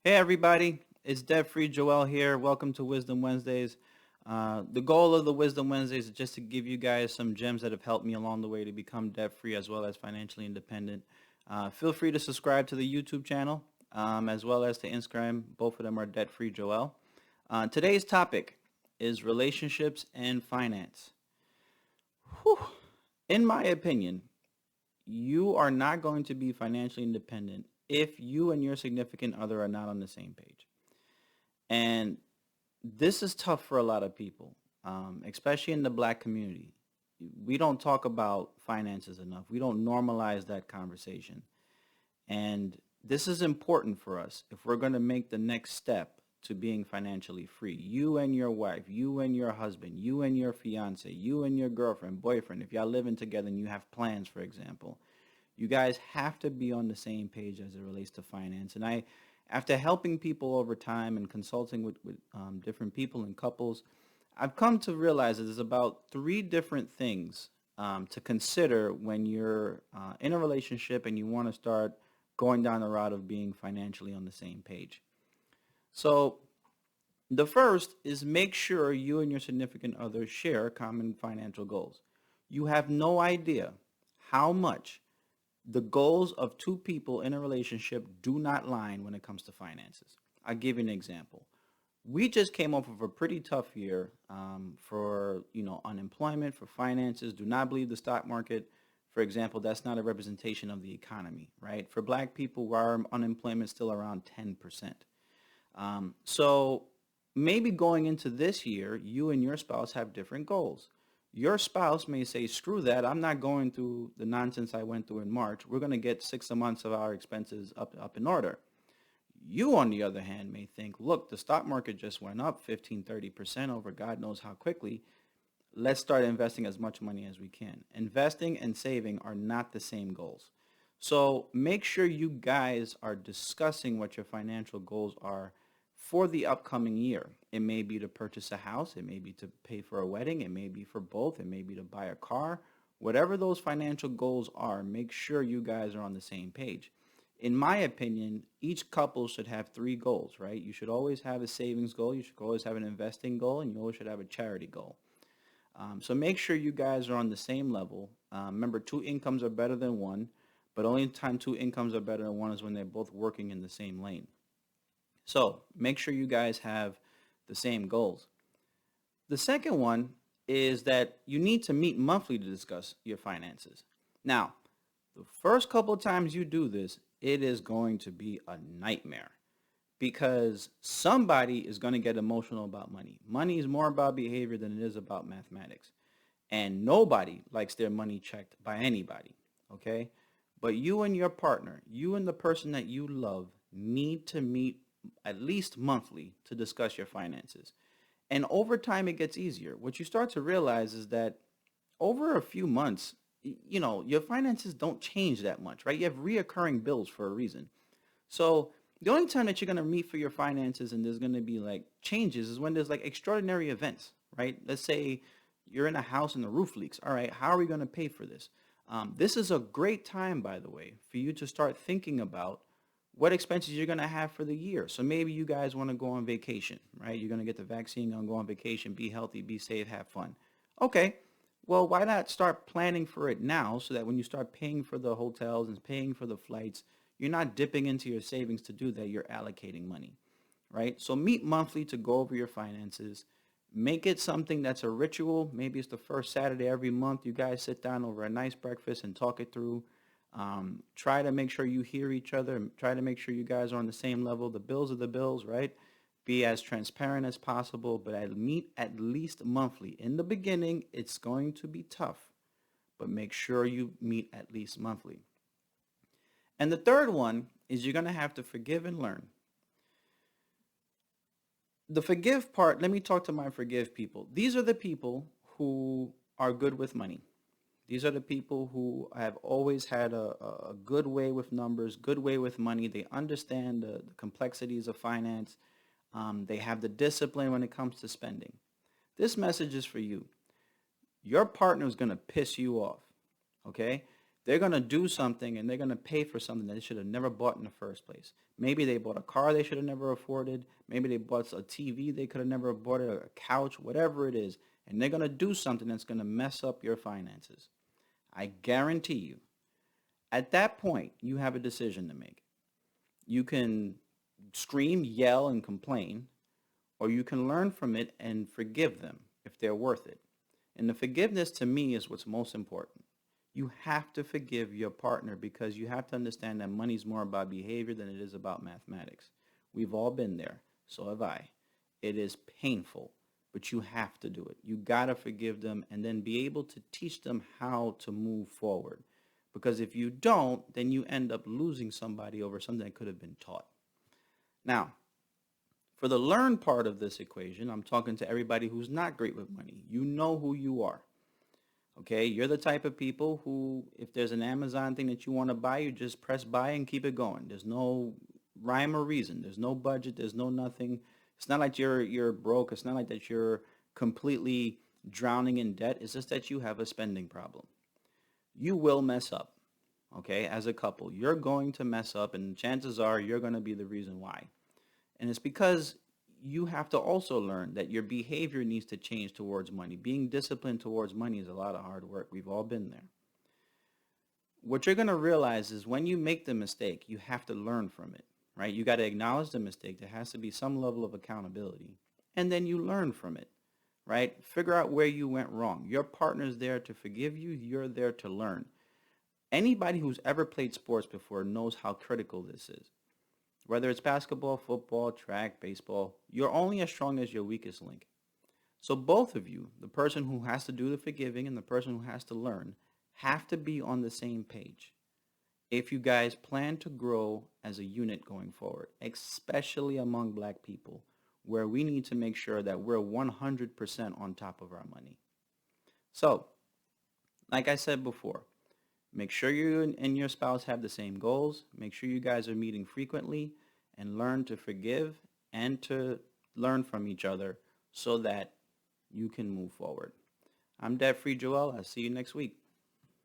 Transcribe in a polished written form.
Hey everybody, it's debt-free Joel here. Welcome to Wisdom Wednesdays. The goal of the Wisdom Wednesdays is just to give you guys some gems that have helped me along the way to become debt-free as well as financially independent. Feel free to subscribe to the YouTube channel as well as to Instagram. Both of them are debt-free Joel. Today's topic is relationships and finance. Whew. In my opinion, you are not going to be financially independent if you and your significant other are not on the same page. And this is tough for a lot of people, especially in the black community. We don't talk about finances enough. We don't normalize that conversation. And this is important for us if we're going to make the next step to being financially free. You and your wife, you and your husband, you and your fiance, you and your girlfriend, boyfriend, if y'all living together and you have plans, for example, you guys have to be on the same page as it relates to finance. And after helping people over time and consulting with different people and couples, I've come to realize that there's about three different things to consider when you're in a relationship and you want to start going down the route of being financially on the same page. So the first is make sure you and your significant other share common financial goals. You have no idea how much the goals of two people in a relationship do not line when it comes to finances. I'll give you an example. We just came off of a pretty tough year for unemployment, for finances. Do not believe the stock market. For example, that's not a representation of the economy, right? For black people, our unemployment is still around 10%. So maybe going into this year, you and your spouse have different goals. Your spouse may say, screw that, I'm not going through the nonsense I went through in March. We're going to get 6 months of our expenses up in order. You, on the other hand, may think, look, the stock market just went up 15, 30% over God knows how quickly. Let's start investing as much money as we can. Investing and saving are not the same goals. So make sure you guys are discussing what your financial goals are for the upcoming year. It may be to purchase a house. It may be to pay for a wedding. It may be for both. It may be to buy a car. Whatever those financial goals are, make sure you guys are on the same page. In my opinion, each couple should have three goals, right? You should always have a savings goal. You should always have an investing goal, and you always should have a charity goal. So make sure you guys are on the same level. Remember, two incomes are better than one, but only time two incomes are better than one is when they're both working in the same lane. So make sure you guys have the same goals. The second one is that you need to meet monthly to discuss your finances. Now, the first couple of times you do this, it is going to be a nightmare because somebody is going to get emotional about money. Money is more about behavior than it is about mathematics. And nobody likes their money checked by anybody, okay? But you and your partner, you and the person that you love need to meet at least monthly to discuss your finances. And over time, it gets easier. What you start to realize is that over a few months, your finances don't change that much, right? You have reoccurring bills for a reason. So the only time that you're going to meet for your finances and there's going to be like changes is when there's like extraordinary events, right? Let's say you're in a house and the roof leaks. All right, how are we going to pay for this? This is a great time, by the way, for you to start thinking about what expenses you're going to have for the year. So maybe you guys want to go on vacation, right? You're going to get the vaccine, going to go on vacation, be healthy, be safe, have fun. Okay, well, why not start planning for it now so that when you start paying for the hotels and paying for the flights, you're not dipping into your savings to do that. You're allocating money, right? So meet monthly to go over your finances. Make it something that's a ritual. Maybe it's the first Saturday every month. You guys sit down over a nice breakfast and talk it through. Try to make sure you hear each other. Try to make sure you guys are on the same level. The bills are the bills, right? Be as transparent as possible, but meet at least monthly. In the beginning, it's going to be tough, but make sure you meet at least monthly. And the third one is you're going to have to forgive and learn. The forgive part, let me talk to my forgive people. These are the people who are good with money. These are the people who have always had a good way with numbers, good way with money. They understand the complexities of finance. They have the discipline when it comes to spending. This message is for you. Your partner is going to piss you off, okay? They're going to do something and they're going to pay for something that they should have never bought in the first place. Maybe they bought a car they should have never afforded. Maybe they bought a TV they could have never bought, a couch, whatever it is. And they're going to do something that's going to mess up your finances. I guarantee you. At that point, you have a decision to make. You can scream, yell, and complain, or you can learn from it and forgive them if they're worth it. And the forgiveness to me is what's most important. You have to forgive your partner because you have to understand that money's more about behavior than it is about mathematics. We've all been there. So have I. It is painful, but you have to do it. You got to forgive them and then be able to teach them how to move forward. Because if you don't, then you end up losing somebody over something that could have been taught. Now, for the learn part of this equation, I'm talking to everybody who's not great with money. You know who you are. Okay, you're the type of people who, if there's an Amazon thing that you want to buy, you just press buy and keep it going. There's no rhyme or reason. There's no budget. There's no nothing. It's not like you're broke. It's not like that you're completely drowning in debt. It's just that you have a spending problem. You will mess up, okay, as a couple. You're going to mess up, and chances are you're going to be the reason why. And it's because you have to also learn that your behavior needs to change towards money. Being disciplined towards money is a lot of hard work. We've all been there. What you're going to realize is when you make the mistake, you have to learn from it, right? You got to acknowledge the mistake. There has to be some level of accountability. And then you learn from it, right? Figure out where you went wrong. Your partner's there to forgive you. You're there to learn. Anybody who's ever played sports before knows how critical this is. Whether it's basketball, football, track, baseball, you're only as strong as your weakest link. So both of you, the person who has to do the forgiving and the person who has to learn, have to be on the same page if you guys plan to grow as a unit going forward, especially among black people, where we need to make sure that we're 100% on top of our money. So, like I said before, make sure you and your spouse have the same goals. Make sure you guys are meeting frequently and learn to forgive and to learn from each other so that you can move forward. I'm Debt Free Joel. I'll see you next week.